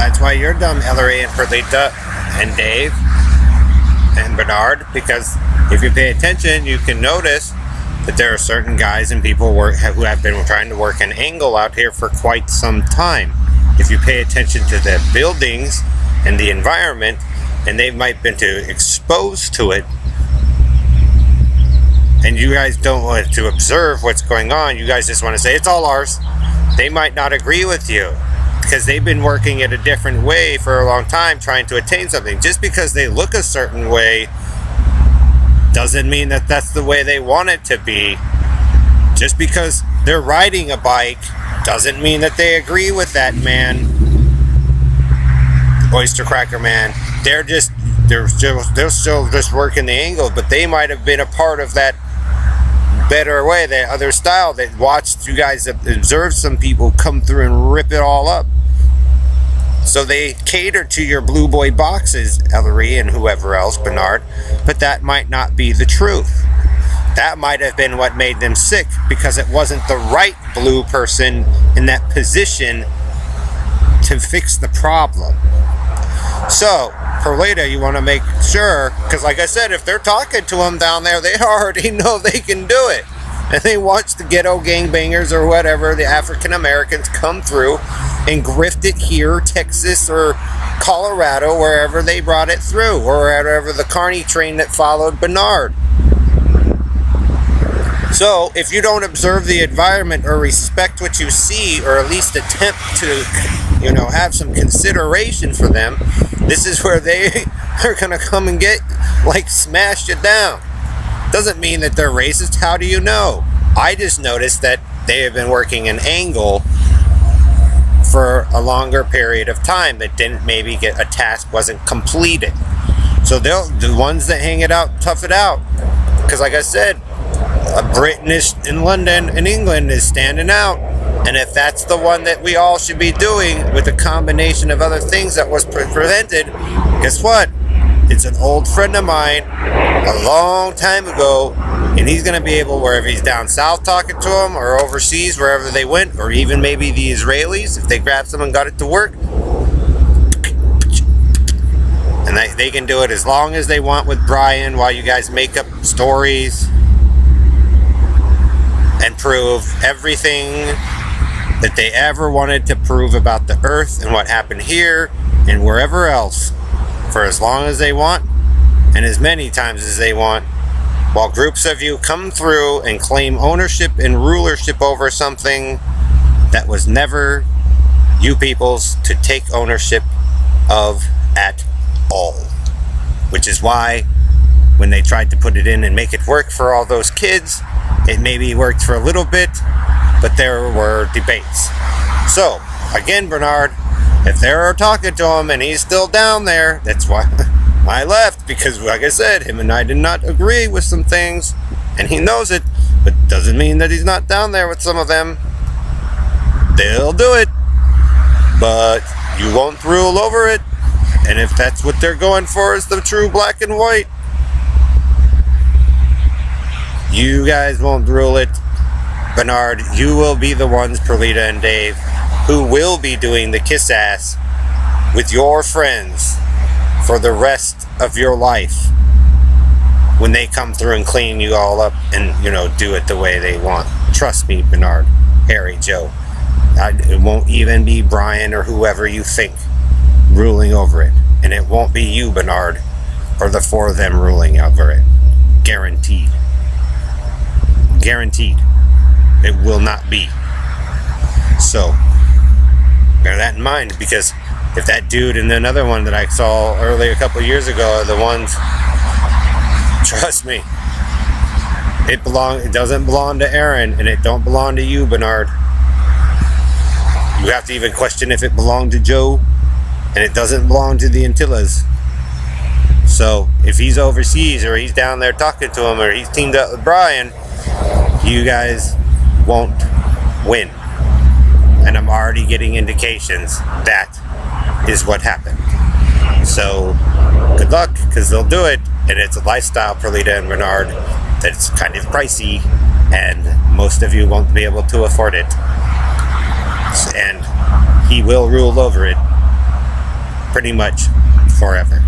That's why you're dumb, Ellery and Perlita and Dave and Bernard, because if you pay attention, you can notice that there are certain guys and people who have been trying to work an angle out here for quite some time. If you pay attention to the buildings and the environment, and they might have been exposed to it, and you guys don't want to observe what's going on, you guys just want to say it's all ours. They might not agree with you because they've been working it a different way for a long time trying to attain something. Just because they look a certain way doesn't mean that that's the way they want it to be. Just because they're riding a bike doesn't mean that they agree with that man. Oyster Cracker Man. They're still just working the angle, but they might have been a part of that better way, that other style that watched you guys observe some people come through and rip it all up. So they cater to your blue boy boxes, Ellery and whoever else, Bernard, but that might not be the truth. That might have been what made them sick, because it wasn't the right blue person in that position to fix the problem. So, Perlita, you want to make sure, because like I said, if they're talking to them down there, they already know they can do it. And they watch the ghetto gangbangers or whatever, the African Americans, come through and grift it here, Texas or Colorado, wherever they brought it through, or wherever the carny train that followed Bernard. So, if you don't observe the environment or respect what you see, or at least attempt to, have some consideration for them, this is where they are going to come and smash you down. Doesn't mean that they're racist. How do you know? I just noticed that they have been working an angle for a longer period of time that didn't maybe get a task wasn't completed. So the ones that hang it out, tough it out. Because like I said, Britain is in London and England is standing out. And if that's the one that we all should be doing with a combination of other things that was prevented, guess what? It's an old friend of mine a long time ago, and he's going to be able, wherever he's down south talking to them, or overseas, wherever they went, or even maybe the Israelis, if they grabbed someone and got it to work, and they can do it as long as they want with Brian while you guys make up stories and prove everything that they ever wanted to prove about the earth and what happened here and wherever else, for as long as they want and as many times as they want, while groups of you come through and claim ownership and rulership over something that was never you people's to take ownership of at all. Which is why when they tried to put it in and make it work for all those kids, it maybe worked for a little bit, but there were debates. So, again, Bernard, if they're talking to him and he's still down there, that's why I left, because like I said, him and I did not agree with some things, and he knows it, but doesn't mean that he's not down there with some of them. They'll do it, but you won't rule over it, and if that's what they're going for is the true black and white, you guys won't rule it. Bernard, you will be the ones, Perlita and Dave, who will be doing the kiss ass with your friends for the rest of your life when they come through and clean you all up and, do it the way they want. Trust me, Bernard, Harry, Joe. It won't even be Brian or whoever you think ruling over it. And it won't be you, Bernard, or the four of them ruling over it. Guaranteed. Guaranteed. It will not be. So, bear that in mind, because if that dude and another one that I saw earlier a couple of years ago are the ones, trust me, it doesn't belong to Aaron, and it don't belong to you, Bernard. You have to even question if it belonged to Joe, and it doesn't belong to the Antillas. So, if he's overseas, or he's down there talking to him, or he's teamed up with Brian, you guys won't win. And I'm already getting indications that is what happened. So good luck, because they'll do it, and it's a lifestyle, Perlita and Bernard, that's kind of pricey, and most of you won't be able to afford it. And he will rule over it pretty much forever.